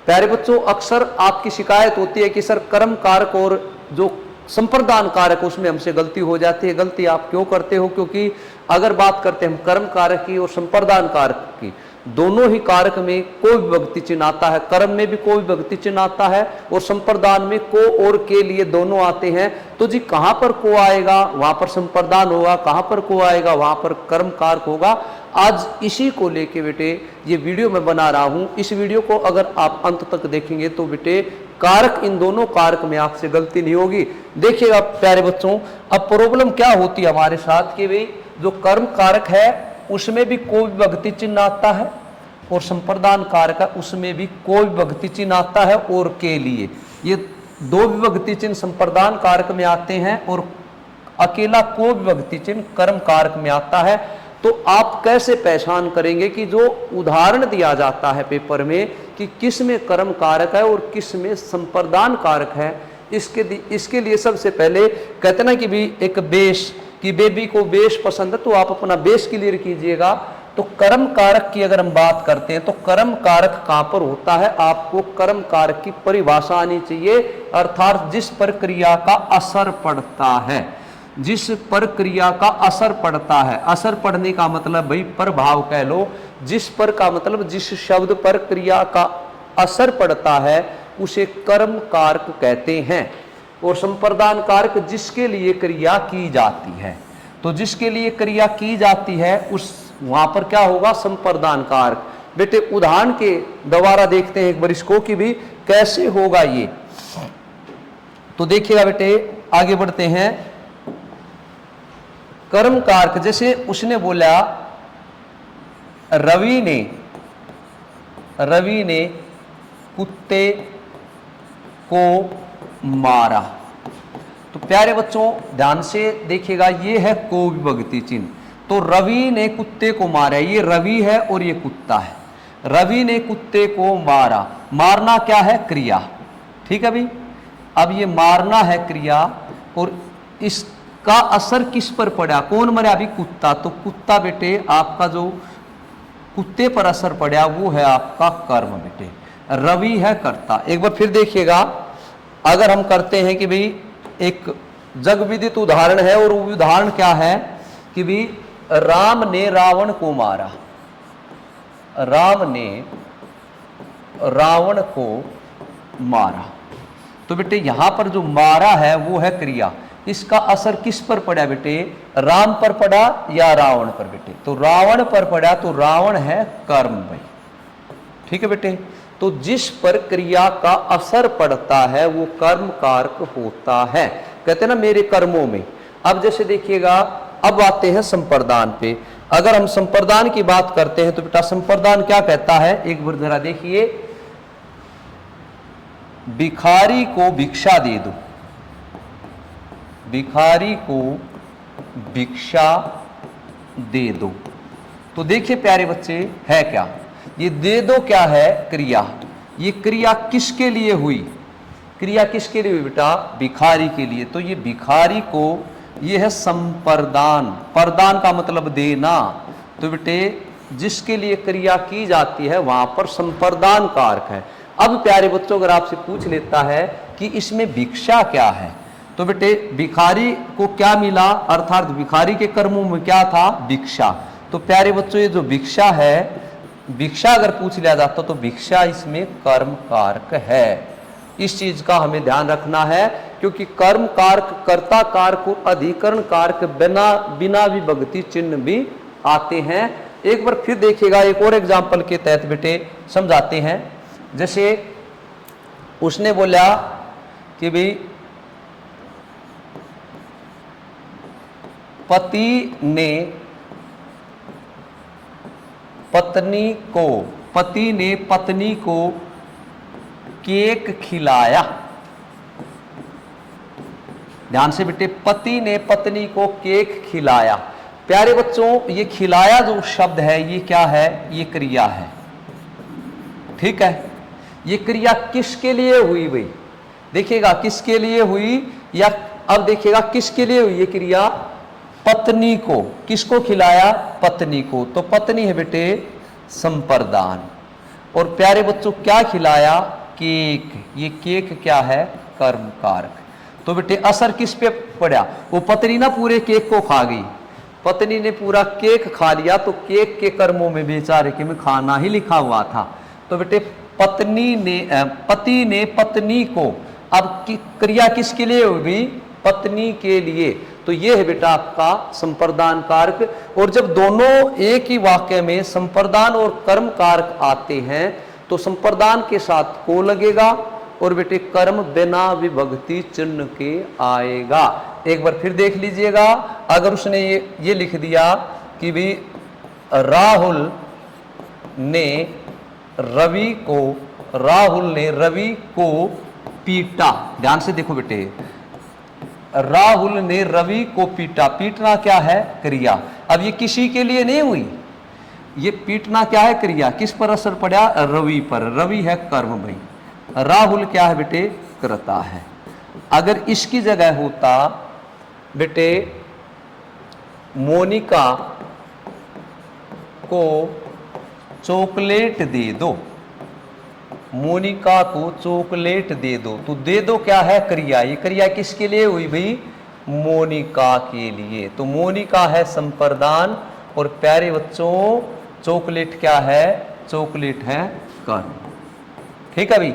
प्यारे बच्चों, अक्सर आपकी शिकायत होती है कि सर कर्म कारक और जो संप्रदान कारक उसमें हमसे गलती हो जाती है। गलती आप क्यों करते हो? क्योंकि अगर बात करते हैं हम कर्म कारक की और संप्रदान कारक की, दोनों ही कारक में कोई विभक्ति चिन्ह आता है। कर्म में भी कोई विभक्ति चिन्ह आता है और संप्रदान में को और के लिए दोनों आते हैं। तो जी कहां पर को आएगा वहां पर संप्रदान होगा, कहां पर को आएगा वहां पर कर्म कारक होगा। आज इसी को लेके बेटे ये वीडियो मैं बना रहा हूं। इस वीडियो को अगर आप अंत तक देखेंगे तो बेटे कारक, इन दोनों कारक में आपसे गलती नहीं होगी। देखिएगा प्यारे बच्चों, अब प्रॉब्लम क्या होती है हमारे साथ कि भाई जो कर्म कारक है उसमें भी कोई विभक्ति चिन्ह आता है और संप्रदान कारक है उसमें भी कोई विभक्ति चिन्ह आता है। और के लिए ये दो विभक्ति चिन्ह संप्रदान कारक में आते हैं और अकेला कोई विभक्ति चिन्ह कर्म कारक में आता है। तो आप कैसे पहचान करेंगे कि जो उदाहरण दिया जाता है पेपर में कि किस में कर्म कारक है और किस में संप्रदान कारक है? इसके लिए सबसे पहले कहते ना कि भी एक बेस, कि बेबी को बेस पसंद है तो आप अपना बेस क्लियर कीजिएगा। तो कर्म कारक की अगर हम बात करते हैं तो कर्म कारक कहां पर होता है? आपको कर्म कारक की परिभाषा आनी चाहिए, अर्थात जिस पर क्रिया का असर पड़ता है, जिस पर क्रिया का असर पड़ता है। असर पड़ने का मतलब भाई प्रभाव कह लो, जिस पर का मतलब जिस शब्द पर क्रिया का असर पड़ता है उसे कर्म कारक कहते हैं। और संप्रदान कारक जिसके लिए क्रिया की जाती है। तो जिसके लिए क्रिया की जाती है उस वहां पर क्या होगा? संप्रदान कारक। बेटे उदाहरण के द्वारा देखते हैं एक बार इसको कि भी कैसे होगा ये। तो देखिएगा बेटे आगे बढ़ते हैं। कर्म कारक जैसे उसने बोला रवि ने कुत्ते को मारा। तो प्यारे बच्चों ध्यान से देखिएगा, ये है को विभक्ति चिन्ह। तो रवि ने कुत्ते को मारा, ये रवि है और ये कुत्ता है। रवि ने कुत्ते को मारा, मारना क्या है? क्रिया। ठीक है भाई, अब ये मारना है क्रिया और इसका असर किस पर पड़ा? कौन मरा? अभी कुत्ता। तो कुत्ता बेटे आपका जो कुत्ते पर असर पड़ा वो है आपका कर्म बेटे। रवि है कर्ता। एक बार फिर देखिएगा, अगर हम करते हैं कि भाई एक जग विदित उदाहरण है और वो उदाहरण क्या है कि भाई राम ने रावण को मारा। राम ने रावण को मारा। तो बेटे यहां पर जो मारा है वो है क्रिया। इसका असर किस पर पड़ा बेटे? राम पर पड़ा या रावण पर बेटे? तो रावण पर पड़ा, तो रावण है कर्म भाई। ठीक है बेटे, तो जिस पर क्रिया का असर पड़ता है वो कर्म कारक होता है। कहते हैं ना मेरे कर्मों में। अब जैसे देखिएगा, अब आते हैं संप्रदान पे। अगर हम संप्रदान की बात करते हैं तो बेटा संप्रदान क्या कहता है? एक बार जरा देखिए, भिखारी को भिक्षा दे दो। भिखारी को भिक्षा दे दो। तो देखिए प्यारे बच्चे है क्या? ये दे दो क्या है? क्रिया। ये क्रिया किसके लिए हुई? क्रिया किसके लिए हुई बेटा? भिखारी के लिए। तो ये भिखारी को, ये है संप्रदान। प्रदान का मतलब देना। तो बेटे जिसके लिए क्रिया की जाती है वहां पर संप्रदान कारक है। अब प्यारे बच्चों अगर आपसे पूछ लेता है कि इसमें भिक्षा क्या है, तो बेटे भिखारी को क्या मिला? अर्थात भिखारी के कर्मों में क्या था? भिक्षा। तो प्यारे बच्चों ये जो भिक्षा है, भिक्षा अगर पूछ लिया जाता तो भिक्षा इसमें कर्म कारक है। इस चीज का हमें ध्यान रखना है, क्योंकि कर्म कारक, कर्ता कारक और अधिकरण कारक बिना विभक्ति चिन्ह भी आते हैं। एक बार फिर देखिएगा, एक और एग्जाम्पल के तहत बेटे समझाते हैं। जैसे उसने बोला कि भाई पति ने पत्नी को केक खिलाया। ध्यान से बेटे, पति ने पत्नी को केक खिलाया। प्यारे बच्चों ये खिलाया जो शब्द है ये क्या है? ये क्रिया है। ठीक है, ये क्रिया किसके लिए हुई भाई? देखिएगा किसके लिए हुई, या अब देखिएगा किसके लिए हुई ये क्रिया? पत्नी को। किसको खिलाया? पत्नी को। तो पत्नी है बेटे संप्रदान। और प्यारे बच्चों क्या खिलाया? केक। ये केक क्या है? कर्म कारक। तो बेटे असर किस पे पड़ा? वो पत्नी ना पूरे केक को खा गई, पत्नी ने पूरा केक खा लिया, तो केक के कर्मों में बेचारे के में खाना ही लिखा हुआ था। तो बेटे पति ने पत्नी को, अब क्रिया किसके लिए होगी? पत्नी के लिए। तो ये है बेटा आपका संप्रदान कारक। और जब दोनों एक ही वाक्य में संप्रदान और कर्म कारक आते हैं तो संप्रदान के साथ को लगेगा और बेटे कर्म बिना विभक्ति चिन्ह के आएगा। एक बार फिर देख लीजिएगा, अगर उसने ये लिख दिया कि भी राहुल ने रवि को पीटा, ध्यान से देखो बेटे, राहुल ने रवि को पीटा। पीटना क्या है? क्रिया। अब ये किसी के लिए नहीं हुई, ये पीटना क्या है? क्रिया। किस पर असर पड़ा? रवि पर। रवि है कर्म भाई, राहुल क्या है बेटे? करता है। अगर इसकी जगह होता बेटे मोनिका को चॉकलेट दे दो, मोनिका को चॉकलेट दे दो, तो दे दो क्या है? क्रिया। ये क्रिया किसके लिए हुई भाई? मोनिका के लिए। तो मोनिका है संप्रदान और प्यारे बच्चों चॉकलेट क्या है? चॉकलेट है कर्म। ठीक है भाई।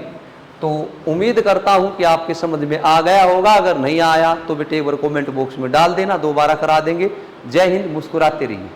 तो उम्मीद करता हूं कि आपके समझ में आ गया होगा। अगर नहीं आया तो बेटे एक बार कमेंट बॉक्स में डाल देना, दोबारा करा देंगे। जय हिंद, मुस्कुराते रहिए।